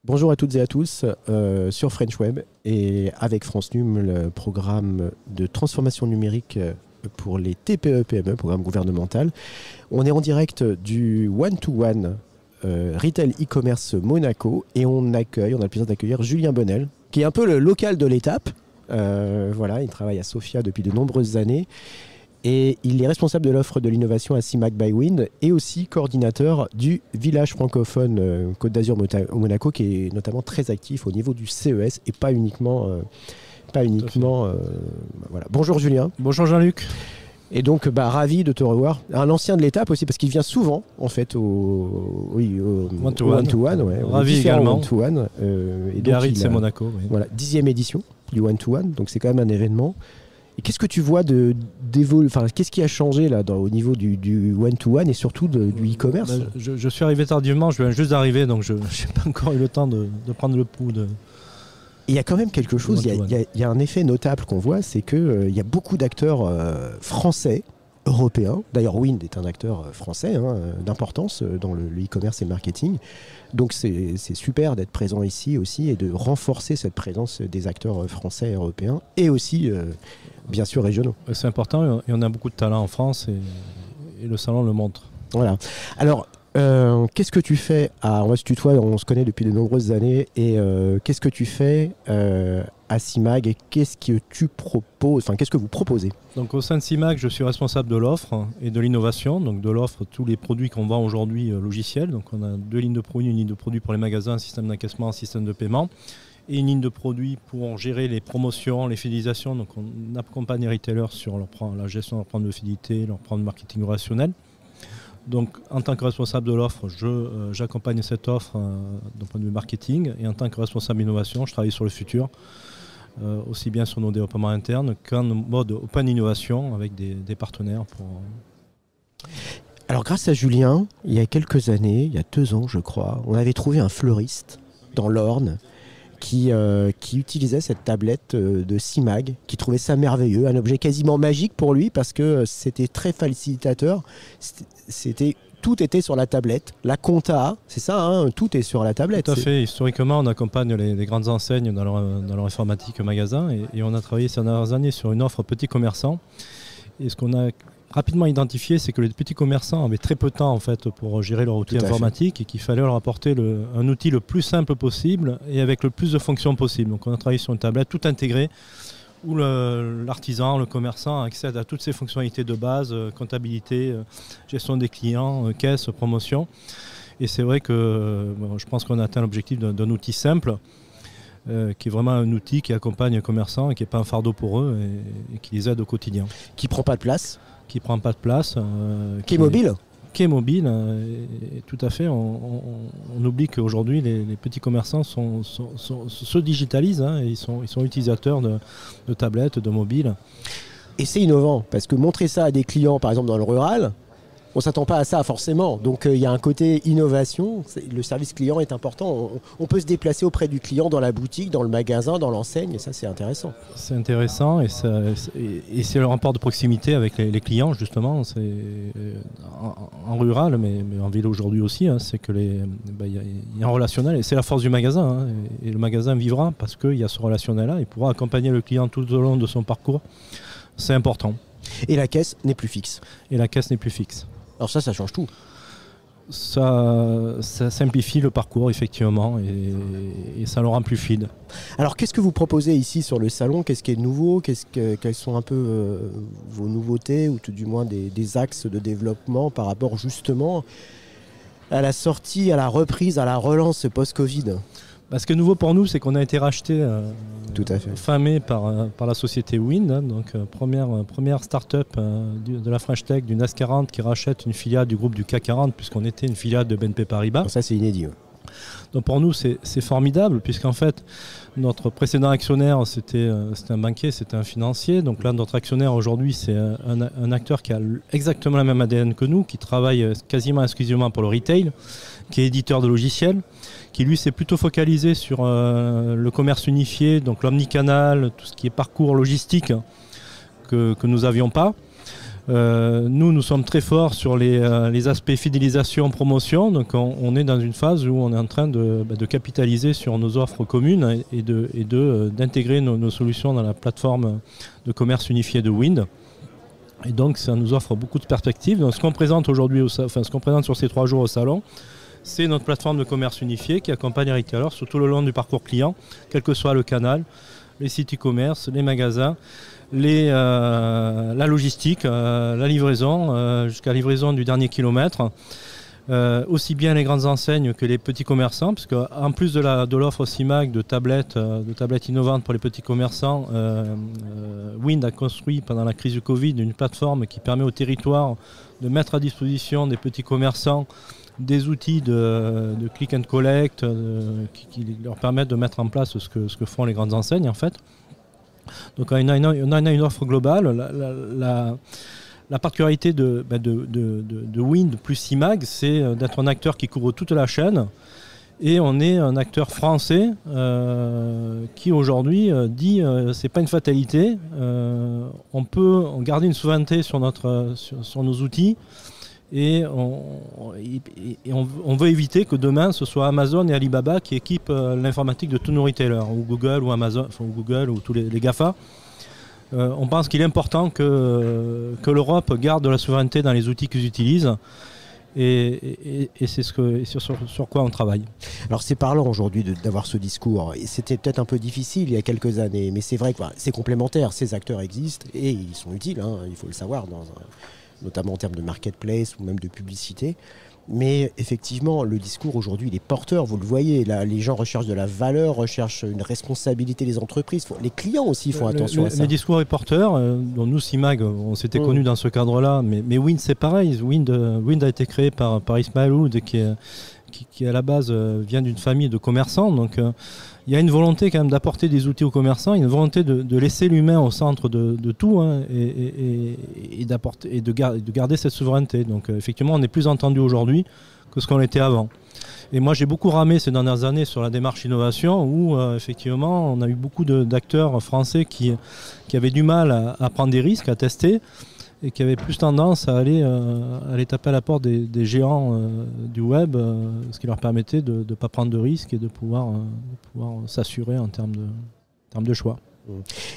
Bonjour à toutes et à tous sur French Web et avec France Num, le programme de transformation numérique pour les TPE-PME, programme gouvernemental. On est en direct du One-to-One Retail e-commerce Monaco et on a le plaisir d'accueillir Julien Bonnel, qui est un peu le local de l'étape. Voilà, il travaille à Sofia depuis de nombreuses années. Et il est responsable de l'offre de l'innovation à CIMAC by Wind et aussi coordinateur du village francophone Côte d'Azur au Monaco, qui est notamment très actif au niveau du CES et pas uniquement. Voilà. Bonjour Julien. Bonjour Jean-Luc. Et donc ravi de te revoir. Un ancien de l'étape aussi, parce qu'il vient souvent en fait au One-to-One. Ouais, ravi également. One-to-One. Biarritz et Monaco. Oui. Voilà, 10e édition du One-to-One, donc c'est quand même un événement. Et qu'est-ce que tu vois qu'est-ce qui a changé là au niveau du one-to-one et surtout du e-commerce? Je suis arrivé tardivement, je viens juste d'arriver, donc je n'ai pas encore eu le temps de prendre le pouls. Il y a quand même quelque chose, il y a un effet notable qu'on voit, c'est qu'il y a beaucoup d'acteurs français, européens. D'ailleurs, Wind est un acteur français d'importance dans le e-commerce et le marketing. Donc c'est super d'être présent ici aussi et de renforcer cette présence des acteurs français et européens et aussi bien sûr régionaux. C'est important et on a beaucoup de talent en France et le salon le montre. Voilà. Alors, qu'est-ce que tu fais on va se tutoyer, on se connaît depuis de nombreuses années et qu'est-ce que tu fais à CIMAG et qu'est-ce que tu proposes, qu'est-ce que vous proposez? Donc au sein de CIMAG, je suis responsable de l'offre et de l'innovation, donc de l'offre, tous les produits qu'on vend aujourd'hui logiciels. Donc on a deux lignes de produits, une ligne de produits pour les magasins, un système d'encaissement, un système de paiement et une ligne de produits pour gérer les promotions, les fidélisations. Donc on accompagne les retailers sur la gestion de leur plan de fidélité, leur plan de marketing relationnel. Donc en tant que responsable de l'offre, j'accompagne cette offre d'un point de vue marketing et en tant que responsable d'innovation, je travaille sur le futur. Aussi bien sur nos développements internes qu'en mode open innovation avec des partenaires. Alors grâce à Julien, il y a quelques années, il y a 2 ans je crois, on avait trouvé un fleuriste dans l'Orne qui utilisait cette tablette de CIMAG, qui trouvait ça merveilleux, un objet quasiment magique pour lui parce que c'était très facilitateur, tout était sur la tablette, la compta, c'est ça, tout est sur la tablette. Tout à fait, historiquement on accompagne les grandes enseignes dans leur informatique magasin et on a travaillé ces dernières années sur une offre petits commerçants et ce qu'on a rapidement identifié, c'est que les petits commerçants avaient très peu de temps en fait, pour gérer leur outil informatique et qu'il fallait leur apporter un outil le plus simple possible et avec le plus de fonctions possible. Donc on a travaillé sur une tablette tout intégrée où l'artisan, le commerçant accède à toutes ces fonctionnalités de base, comptabilité, gestion des clients, caisse, promotion. Et c'est vrai que je pense qu'on a atteint l'objectif d'un outil simple, qui est vraiment un outil qui accompagne les commerçants et qui n'est pas un fardeau pour eux et qui les aide au quotidien. Qui ne prend pas de place. Qui ne prend pas de place. Qui est mobile. Qui est mobile, et tout à fait. On oublie qu'aujourd'hui, les petits commerçants se digitalisent et ils sont utilisateurs de tablettes, de mobiles. Et c'est innovant, parce que montrer ça à des clients, par exemple dans le rural, on ne s'attend pas à ça forcément. Donc il y a un côté innovation, le service client est important. On peut se déplacer auprès du client dans la boutique, dans le magasin, dans l'enseigne, et ça c'est intéressant. C'est intéressant et c'est le rapport de proximité avec les clients justement. C'est en rural, mais en ville aujourd'hui aussi, c'est que y a un relationnel et c'est la force du magasin. Et le magasin vivra parce qu'il y a ce relationnel-là. Il pourra accompagner le client tout au long de son parcours. C'est important. Et la caisse n'est plus fixe. Alors ça change tout. Ça simplifie le parcours, effectivement, et ça le rend plus fluide. Alors, qu'est-ce que vous proposez ici sur le salon? Qu'est-ce qui est nouveau? Quelles sont un peu vos nouveautés, ou tout du moins des axes de développement par rapport justement à la sortie, à la reprise, à la relance post-Covid? Ce qui est nouveau pour nous, c'est qu'on a été racheté tout à fait. Fin mai par la société Wind, donc première start-up de la French Tech, du NAS 40, qui rachète une filiale du groupe du CAC 40, puisqu'on était une filiale de BNP Paribas. Alors ça, c'est inédit. Donc pour nous, c'est formidable, puisqu'en fait, notre précédent actionnaire, c'était un banquier, c'était un financier. Donc là, notre actionnaire aujourd'hui, c'est un acteur qui a exactement la même ADN que nous, qui travaille quasiment exclusivement pour le retail, qui est éditeur de logiciels, qui lui s'est plutôt focalisé sur le commerce unifié, donc l'omnicanal, tout ce qui est parcours logistique que nous n'avions pas. Nous sommes très forts sur les aspects fidélisation, promotion. Donc on est dans une phase où on est en train de capitaliser sur nos offres communes et d'intégrer nos solutions dans la plateforme de commerce unifié de Wind. Et donc ça nous offre beaucoup de perspectives. Donc, ce qu'on présente aujourd'hui, ce qu'on présente sur ces 3 jours au salon, c'est notre plateforme de commerce unifié qui accompagne les retailers sur tout le long du parcours client, quel que soit le canal, les sites e-commerce, les magasins, la logistique, la livraison, jusqu'à la livraison du dernier kilomètre. Aussi bien les grandes enseignes que les petits commerçants, parce qu'en plus de l'offre CIMAG de tablettes innovantes pour les petits commerçants, Wind a construit pendant la crise du Covid une plateforme qui permet au territoire de mettre à disposition des petits commerçants des outils de click and collect qui leur permettent de mettre en place ce que font les grandes enseignes en fait. Donc on a une offre globale. La particularité de Wind plus CIMAG, c'est d'être un acteur qui couvre toute la chaîne. Et on est un acteur français qui aujourd'hui dit c'est pas une fatalité. On peut garder une souveraineté sur nos outils. Et on veut éviter que demain ce soit Amazon et Alibaba qui équipent l'informatique de tous nos retailers, ou Google ou Amazon, ou Google ou tous les GAFA. On pense qu'il est important que l'Europe garde la souveraineté dans les outils qu'ils utilisent. Et c'est sur quoi on travaille. Alors c'est parlant aujourd'hui d'avoir ce discours. Et c'était peut-être un peu difficile il y a quelques années, mais c'est vrai que c'est complémentaire. Ces acteurs existent et ils sont utiles, il faut le savoir, notamment en termes de marketplace ou même de publicité. Mais effectivement, le discours aujourd'hui, il est porteur, vous le voyez. Là, les gens recherchent de la valeur, recherchent une responsabilité des les clients aussi font attention à ça. Le discours est porteur. Dont nous, CIMAG, on s'était connus dans ce cadre-là. Mais Wind, c'est pareil. Wind a été créé par Ismaël Oud, qui à la base vient d'une famille de commerçants. Donc il y a une volonté quand même d'apporter des outils aux commerçants, une volonté de laisser l'humain au centre de tout et de garder cette souveraineté. Donc effectivement, on est plus entendu aujourd'hui que ce qu'on était avant. Et moi, j'ai beaucoup ramé ces dernières années sur la démarche innovation où effectivement, on a eu beaucoup d'acteurs français qui avaient du mal à prendre des risques, à tester, et qui avaient plus tendance à aller taper à la porte des géants du web, ce qui leur permettait de ne pas prendre de risques et de pouvoir s'assurer en termes de choix.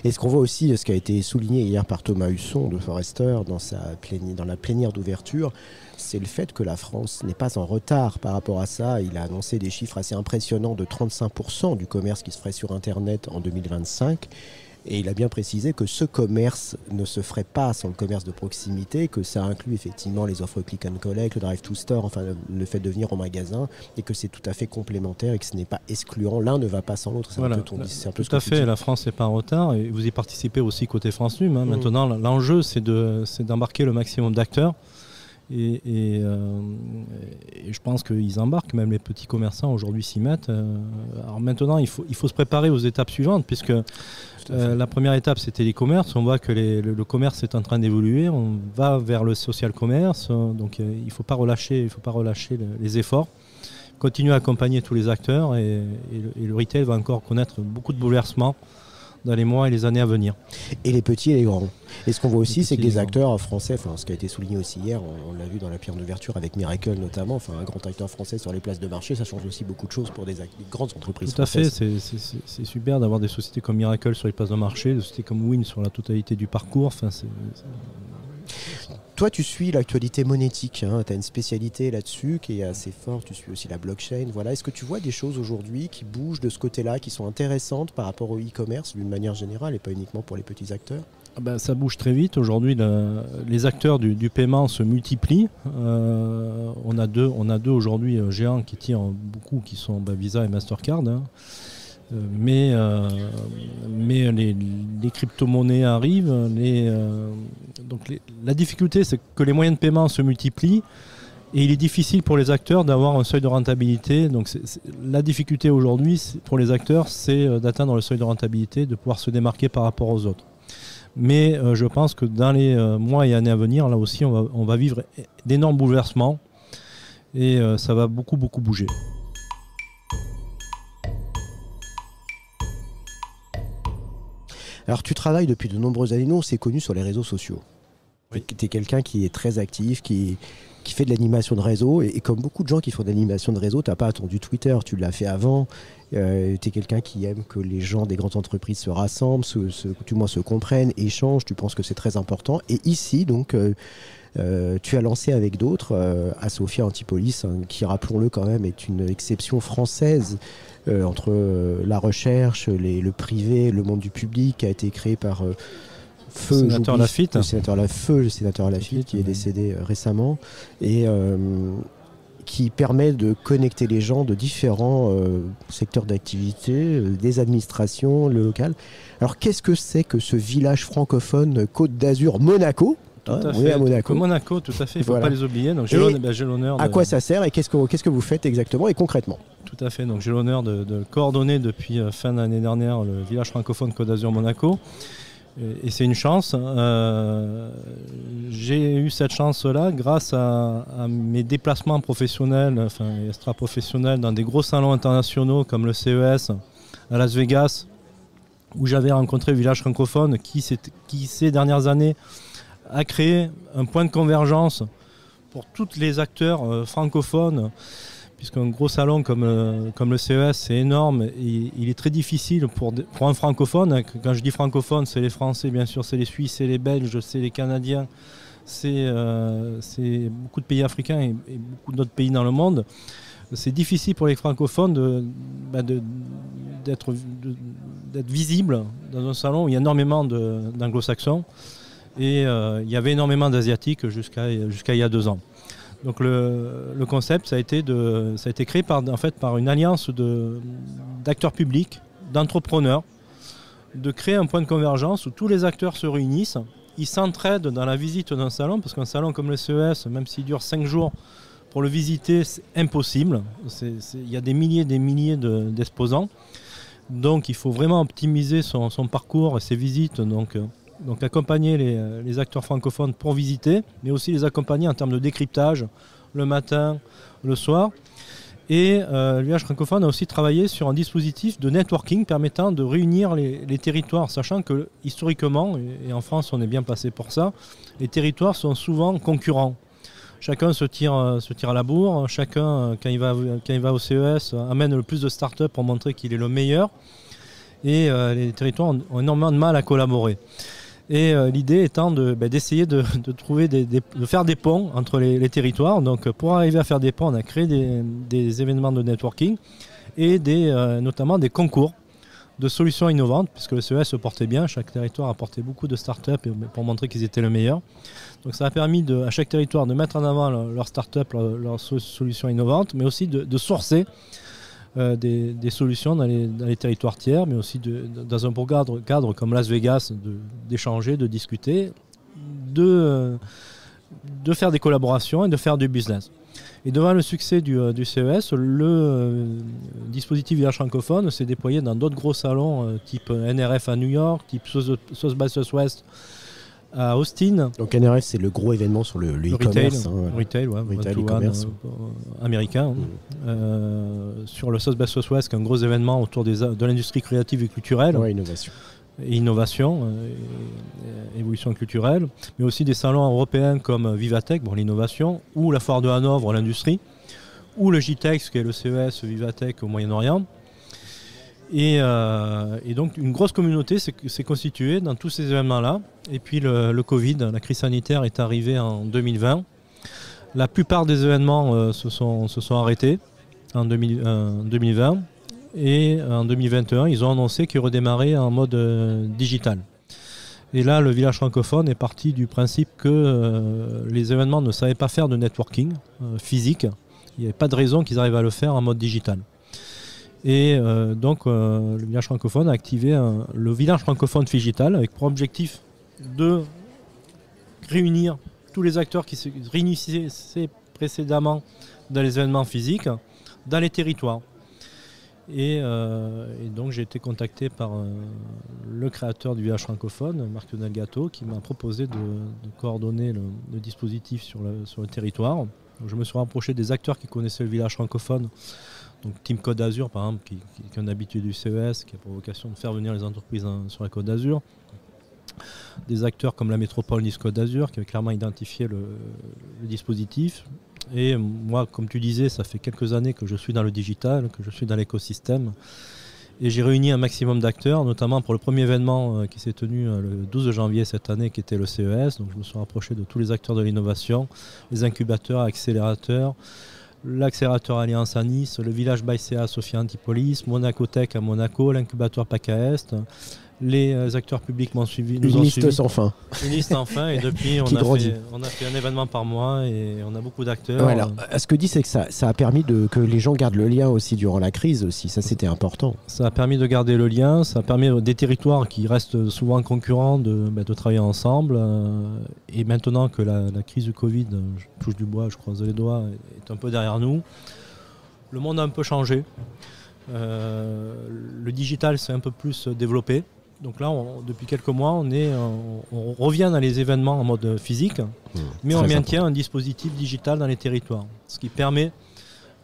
Et ce qu'on voit aussi, ce qui a été souligné hier par Thomas Husson de Forrester dans la plénière d'ouverture, c'est le fait que la France n'est pas en retard par rapport à ça. Il a annoncé des chiffres assez impressionnants de 35% du commerce qui se ferait sur Internet en 2025. Et il a bien précisé que ce commerce ne se ferait pas sans le commerce de proximité, que ça inclut effectivement les offres click and collect, le drive to store, enfin le fait de venir au magasin, et que c'est tout à fait complémentaire et que ce n'est pas excluant. L'un ne va pas sans l'autre. Voilà, tout à fait. La France n'est pas en retard et vous y participez aussi côté France Num. Maintenant, l'enjeu, c'est d'embarquer le maximum d'acteurs. Et je pense qu'ils embarquent, même les petits commerçants aujourd'hui s'y mettent. Alors maintenant, il faut se préparer aux étapes suivantes, puisque la première étape c'était l'e-commerce. On voit que le commerce est en train d'évoluer, on va vers le social commerce, donc il ne faut pas relâcher les efforts. Continuer à accompagner tous les acteurs et le retail va encore connaître beaucoup de bouleversements dans les mois et les années à venir. Et les petits et les grands. Et ce qu'on voit aussi, c'est que les acteurs français, ce qui a été souligné aussi hier, on l'a vu dans la pierre d'ouverture avec Miracle notamment, un grand acteur français sur les places de marché, ça change aussi beaucoup de choses pour des grandes entreprises françaises. Tout à fait, c'est super d'avoir des sociétés comme Miracle sur les places de marché, des sociétés comme Wind sur la totalité du parcours. Toi, tu suis l'actualité monétique, tu as une spécialité là-dessus qui est assez forte, tu suis aussi la blockchain. Voilà. Est-ce que tu vois des choses aujourd'hui qui bougent de ce côté-là, qui sont intéressantes par rapport au e-commerce d'une manière générale et pas uniquement pour les petits acteurs ? Ça bouge très vite. Aujourd'hui, les acteurs du paiement se multiplient. On a deux aujourd'hui géants qui tirent beaucoup, qui sont Visa et Mastercard. Mais les crypto-monnaies arrivent. La difficulté, c'est que les moyens de paiement se multiplient et il est difficile pour les acteurs d'avoir un seuil de rentabilité. Donc la difficulté aujourd'hui pour les acteurs, c'est d'atteindre le seuil de rentabilité, de pouvoir se démarquer par rapport aux autres. Mais je pense que dans les mois et années à venir, là aussi, on va vivre d'énormes bouleversements et ça va beaucoup bouger. Alors tu travailles depuis de nombreuses années, nous on s'est connus sur les réseaux sociaux. Oui. Tu es quelqu'un qui est très actif, qui fait de l'animation de réseau. Et comme beaucoup de gens qui font de l'animation de réseau, tu n'as pas attendu Twitter, tu l'as fait avant. Tu es quelqu'un qui aime que les gens des grandes entreprises se rassemblent, du moins se comprennent, échangent. Tu penses que c'est très important. Et ici, donc, tu as lancé avec d'autres, Asofia Antipolis, hein, qui, rappelons-le quand même, est une exception française entre la recherche, le privé, le monde du public, qui a été créé par... le sénateur Laffitte, qui est décédé récemment, et qui permet de connecter les gens de différents secteurs d'activité, des administrations, le local. Alors qu'est-ce que c'est que ce village francophone Côte d'Azur Monaco? On est à Monaco. Monaco, tout à fait, il ne faut pas les oublier. Donc j'ai l'honneur à quoi ça sert et qu'est-ce que vous faites exactement et concrètement? Tout à fait, donc j'ai l'honneur de coordonner depuis fin d'année dernière le village francophone Côte d'Azur Monaco. Et c'est une chance. J'ai eu cette chance-là grâce à mes déplacements professionnels, enfin extra-professionnels, dans des gros salons internationaux comme le CES à Las Vegas, où j'avais rencontré le village francophone qui ces dernières années a créé un point de convergence pour tous les acteurs francophones, puisqu'un gros salon comme le CES, c'est énorme et il est très difficile pour un francophone. Quand je dis francophone, c'est les Français, bien sûr, c'est les Suisses, c'est les Belges, c'est les Canadiens, c'est beaucoup de pays africains et beaucoup d'autres pays dans le monde. C'est difficile pour les francophones d'être visibles dans un salon où il y a énormément d'anglo-saxons et il y avait énormément d'asiatiques jusqu'à il y a 2 ans. Donc le concept, ça a été créé par une alliance d'acteurs publics, d'entrepreneurs, de créer un point de convergence où tous les acteurs se réunissent, ils s'entraident dans la visite d'un salon, parce qu'un salon comme le CES, même s'il dure 5 jours, pour le visiter, c'est impossible. Il y a des milliers d'exposants. Donc il faut vraiment optimiser son parcours et ses visites. Donc accompagner les acteurs francophones pour visiter, mais aussi les accompagner en termes de décryptage le matin, le soir. Et le village francophone a aussi travaillé sur un dispositif de networking permettant de réunir les territoires, sachant que historiquement, et en France on est bien placé pour ça, les territoires sont souvent concurrents. Chacun se tire à la bourre, chacun quand il va au CES amène le plus de start-up pour montrer qu'il est le meilleur. Et les territoires ont énormément de mal à collaborer. Et l'idée étant d'essayer de faire des ponts entre les territoires. Donc pour arriver à faire des ponts, on a créé des événements de networking et notamment des concours de solutions innovantes, puisque le CES se portait bien, chaque territoire apportait beaucoup de start-up pour montrer qu'ils étaient le meilleur. Donc ça a permis à chaque territoire de mettre en avant leur start-up, leurs solutions innovantes, mais aussi de sourcer des solutions dans les territoires tiers, mais aussi dans un beau cadre comme Las Vegas, d'échanger, de discuter, de faire des collaborations et de faire du business. Et devant le succès du CES, le dispositif village francophone s'est déployé dans d'autres gros salons type NRF à New York, type South by Southwest à Austin. Donc NRF, c'est le gros événement sur le e-commerce. Retail, e-commerce américain. Sur le South by Southwest, un gros événement autour de l'industrie créative et culturelle. Ouais, innovation, évolution culturelle, mais aussi des salons européens comme Vivatech, l'innovation, ou la foire de Hanovre, l'industrie, ou le JTEX, qui est le CES Vivatech au Moyen-Orient. Et donc une grosse communauté s'est constituée dans tous ces événements-là. Et puis le Covid, la crise sanitaire est arrivée en 2020. La plupart des événements se sont arrêtés en 2020. Et en 2021, ils ont annoncé qu'ils redémarraient en mode digital. Et là, le village francophone est parti du principe que les événements ne savaient pas faire de networking physique. Il n'y avait pas de raison qu'ils arrivent à le faire en mode digital. Et donc, le village francophone a activé le village francophone digital avec pour objectif de réunir tous les acteurs qui se réunissaient précédemment dans les événements physiques, dans les territoires. Et donc j'ai été contacté par le créateur du village francophone, Marc-Lionel Gâteau, qui m'a proposé de coordonner le dispositif sur le territoire. Donc, je me suis rapproché des acteurs qui connaissaient le village francophone, donc Team Côte d'Azur par exemple, qui est un habitué du CES, qui a pour vocation de faire venir les entreprises sur la Côte d'Azur. des acteurs comme la métropole Nice-Côte d'Azur qui avaient clairement identifié le dispositif. Et moi, comme tu disais, ça fait quelques années que je suis dans le digital, que je suis dans l'écosystème. Et j'ai réuni un maximum d'acteurs, notamment pour le premier événement qui s'est tenu le 12 janvier cette année, qui était le CES. Donc je me suis rapproché de tous les acteurs de l'innovation, les incubateurs, accélérateurs, l'accélérateur Alliance à Nice, le village Baïséa à Sophia Antipolis, Monaco Tech à Monaco, l'incubateur PACA Est. Les acteurs publics m'ont suivi. Une liste sans fin. Une liste sans fin, et depuis on a fait un événement par mois et on a beaucoup d'acteurs. Ouais, alors, ce que dit, c'est que ça a permis que les gens gardent le lien aussi durant la crise aussi. Ça, c'était important. Ça a permis de garder le lien, ça a permis des territoires qui restent souvent concurrents de travailler ensemble. Et maintenant que la crise du Covid, je touche du bois, je croise les doigts, est un peu derrière nous, le monde a un peu changé. Le digital s'est un peu plus développé. Donc là, depuis quelques mois, on revient dans les événements en mode physique, mais on maintient un dispositif digital dans les territoires, ce qui permet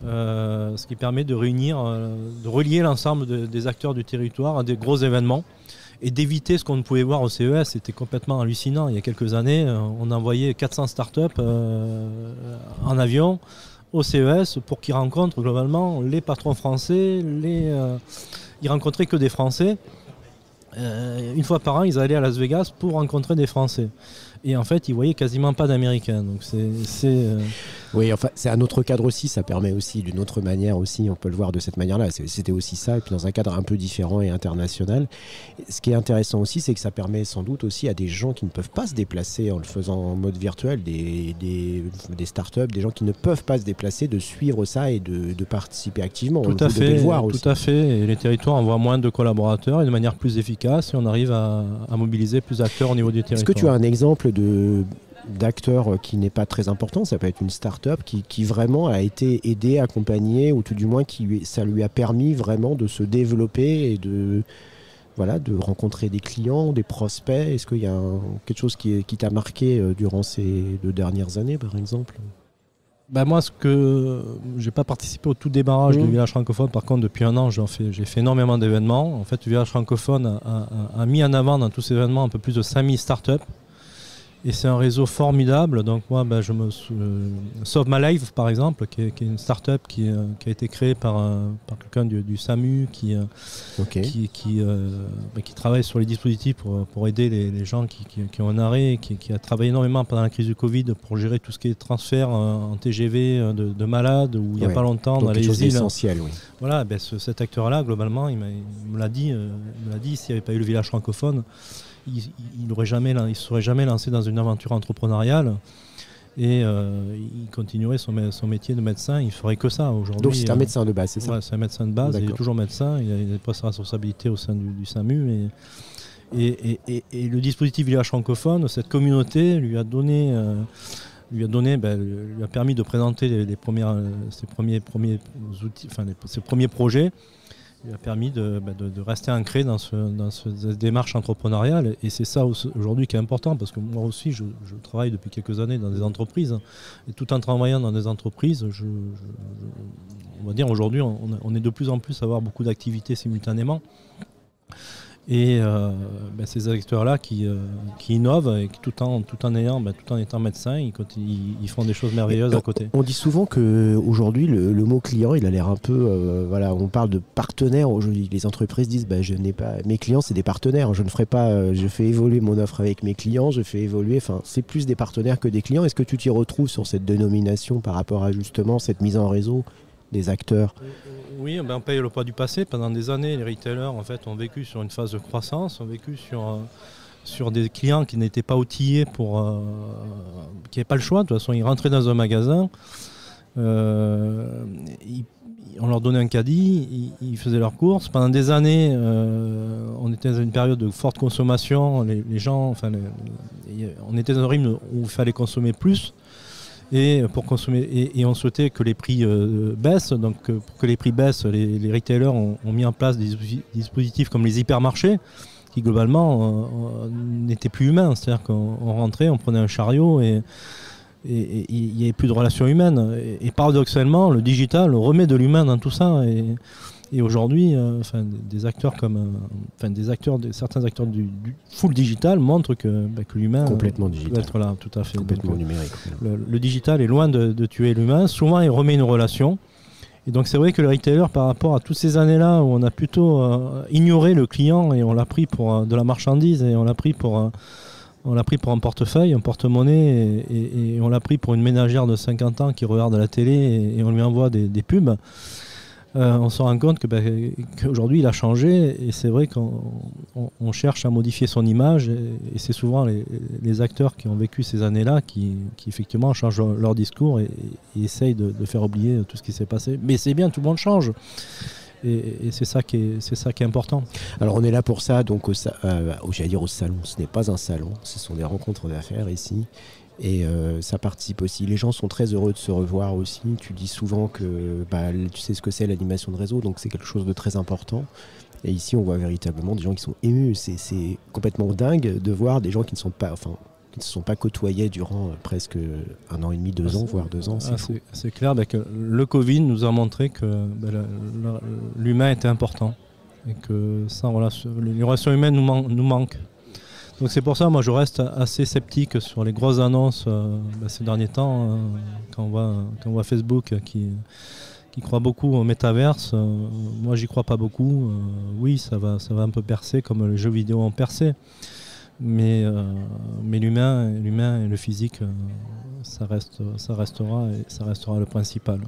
de réunir, de relier l'ensemble des acteurs du territoire à des gros événements et d'éviter ce qu'on ne pouvait voir au CES. C'était complètement hallucinant. Il y a quelques années, on envoyait 400 startups en avion au CES pour qu'ils rencontrent globalement les patrons français. Ils rencontraient que des Français. Une fois par an, ils allaient à Las Vegas pour rencontrer des Français. Et en fait, ils voyaient quasiment pas d'Américains. Donc Oui, enfin, c'est un autre cadre aussi. Ça permet aussi d'une autre manière aussi. On peut le voir de cette manière-là. C'était aussi ça, et puis dans un cadre un peu différent et international. Ce qui est intéressant aussi, c'est que ça permet sans doute aussi à des gens qui ne peuvent pas se déplacer en le faisant en mode virtuel, des startups, des gens qui ne peuvent pas se déplacer, de suivre ça et de participer activement. Tout à fait. Tout à fait. Et les territoires envoient moins de collaborateurs et de manière plus efficace. Et on arrive à mobiliser plus d'acteurs au niveau du territoire. Est-ce que tu as un exemple d'acteur qui n'est pas très important, ça peut être une start-up qui vraiment a été aidée, accompagnée, ou tout du moins ça lui a permis vraiment de se développer et de rencontrer des clients, des prospects. Est-ce qu'il y a quelque chose qui t'a marqué durant ces 2 dernières années, par exemple ? Moi, j'ai pas participé au tout démarrage du village francophone. Par contre, depuis 1 an, j'ai fait énormément d'événements. En fait, le village francophone a mis en avant dans tous ces événements un peu plus de 5000 startups. Et c'est un réseau formidable. Donc moi, Sauve Ma Life, par exemple, qui est une start-up qui a été créée par quelqu'un du SAMU qui travaille sur les dispositifs pour aider les gens qui ont un arrêt, qui a travaillé énormément pendant la crise du Covid pour gérer tout ce qui est transfert en TGV de malades, où il n'y a pas longtemps dans les îles. Essentiel, oui. Voilà, cet acteur-là, globalement, il me l'a dit, s'il n'y avait pas eu le village francophone, il ne serait jamais lancé dans une aventure entrepreneuriale et il continuerait son métier de médecin. Il ne ferait que ça aujourd'hui. Donc c'est un médecin de base, c'est ça ? Ouais, c'est un médecin de base, il est toujours médecin, il a des postes de responsabilité au sein du SAMU. Et le dispositif village francophone, cette communauté lui a permis de présenter ses premiers projets. Il a permis de rester ancré dans cette démarche entrepreneuriale. Et c'est ça aujourd'hui qui est important, parce que moi aussi, je travaille depuis quelques années dans des entreprises. Et tout en travaillant dans des entreprises, on va dire aujourd'hui, on est de plus en plus à avoir beaucoup d'activités simultanément. Et ces acteurs-là qui innovent et qui tout en étant médecins, ils font des choses merveilleuses à côté. On dit souvent qu'aujourd'hui, le mot client, il a l'air un peu... on parle de partenaires. Aujourd'hui, les entreprises disent mes clients, c'est des partenaires. Je ne ferai pas... je fais évoluer mon offre avec mes clients. Je fais évoluer... c'est plus des partenaires que des clients. Est-ce que tu t'y retrouves sur cette dénomination par rapport à justement cette mise en réseau des acteurs ? Oui, on paye le poids du passé. Pendant des années, les retailers en fait, ont vécu sur une phase de croissance, ont vécu sur des clients qui n'étaient pas outillés, qui n'avaient pas le choix. De toute façon, ils rentraient dans un magasin, on leur donnait un caddie, ils faisaient leurs courses. Pendant des années, on était dans une période de forte consommation. Les gens, on était dans un rythme où il fallait consommer plus. Et pour consommer, et on souhaitait que les prix baissent. Donc pour que les prix baissent, les retailers ont mis en place des dispositifs comme les hypermarchés, qui globalement n'étaient plus humains. C'est-à-dire qu'on rentrait, on prenait un chariot et il n'y avait plus de relations humaines. Et paradoxalement, le digital remet de l'humain dans tout ça. Et aujourd'hui, certains acteurs du full digital montrent que l'humain complètement peut digital, être là, tout à fait. complètement Donc, numérique. le digital est loin de tuer l'humain. Souvent, il remet une relation. Et donc, c'est vrai que le retailer, par rapport à toutes ces années-là où on a plutôt ignoré le client et on l'a pris pour de la marchandise et on l'a pris pour un portefeuille, un porte-monnaie et on l'a pris pour une ménagère de 50 ans qui regarde la télé et on lui envoie des pubs. On se rend compte qu'aujourd'hui il a changé et c'est vrai qu'on cherche à modifier son image et c'est souvent les acteurs qui ont vécu ces années-là qui effectivement changent leur discours et essayent de faire oublier tout ce qui s'est passé. Mais c'est bien, tout le monde change. Et c'est ça qui est important. Alors on est là pour ça, donc j'allais dire au salon, ce n'est pas un salon, ce sont des rencontres d'affaires ici. Et ça participe aussi. Les gens sont très heureux de se revoir aussi. Tu dis souvent que tu sais ce que c'est l'animation de réseau, donc c'est quelque chose de très important. Et ici, on voit véritablement des gens qui sont émus. C'est complètement dingue de voir des gens qui ne se sont pas côtoyés durant presque 1 an et demi, 2 ans, voire 2 ans. C'est clair que le Covid nous a montré que l'humain était important et que les relations humaines nous manquent. Donc c'est pour ça, moi je reste assez sceptique sur les grosses annonces ces derniers temps, quand on voit Facebook qui croit beaucoup au métaverse. Moi j'y crois pas beaucoup. Oui, ça va un peu percer comme les jeux vidéo ont percé. Mais l'humain et le physique, ça restera le principal.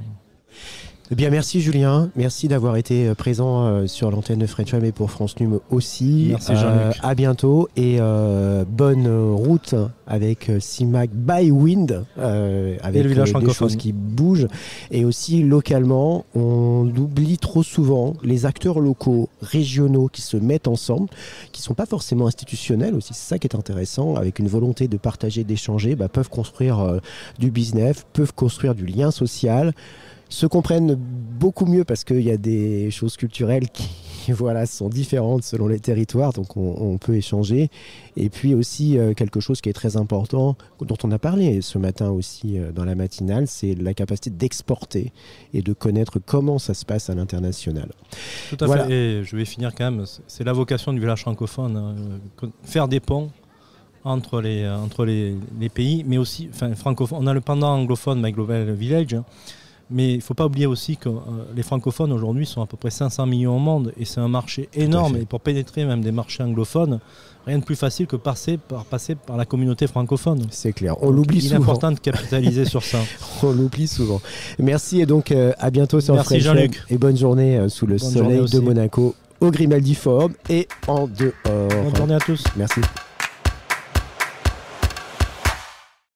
Eh bien, merci Julien, merci d'avoir été présent sur l'antenne de French Web et pour France Num aussi. Merci Jean-Luc. À bientôt et bonne route avec CIMAC by Wind, avec des choses qui bougent. Et aussi localement, on oublie trop souvent les acteurs locaux, régionaux qui se mettent ensemble, qui ne sont pas forcément institutionnels aussi. C'est ça qui est intéressant, avec une volonté de partager, d'échanger, peuvent construire du business, peuvent construire du lien social, se comprennent beaucoup mieux parce qu'il y a des choses culturelles qui sont différentes selon les territoires, donc on peut échanger. Et puis aussi quelque chose qui est très important, dont on a parlé ce matin aussi dans la matinale, c'est la capacité d'exporter et de connaître comment ça se passe à l'international. Tout à fait, et je vais finir quand même, c'est la vocation du village francophone, faire des ponts entre les pays, mais aussi, francophone. On a le pendant anglophone, My Global Village, mais il ne faut pas oublier aussi que les francophones aujourd'hui sont à peu près 500 millions au monde et c'est un marché énorme. Et pour pénétrer même des marchés anglophones, rien de plus facile que passer par la communauté francophone. C'est clair, on l'oublie souvent. Il est important de capitaliser sur ça. On l'oublie souvent. Merci et donc à bientôt sur Merci Jean-Luc. Et bonne journée sous le soleil de Monaco, au Grimaldi Forum et en dehors. Bonne journée à tous. Merci.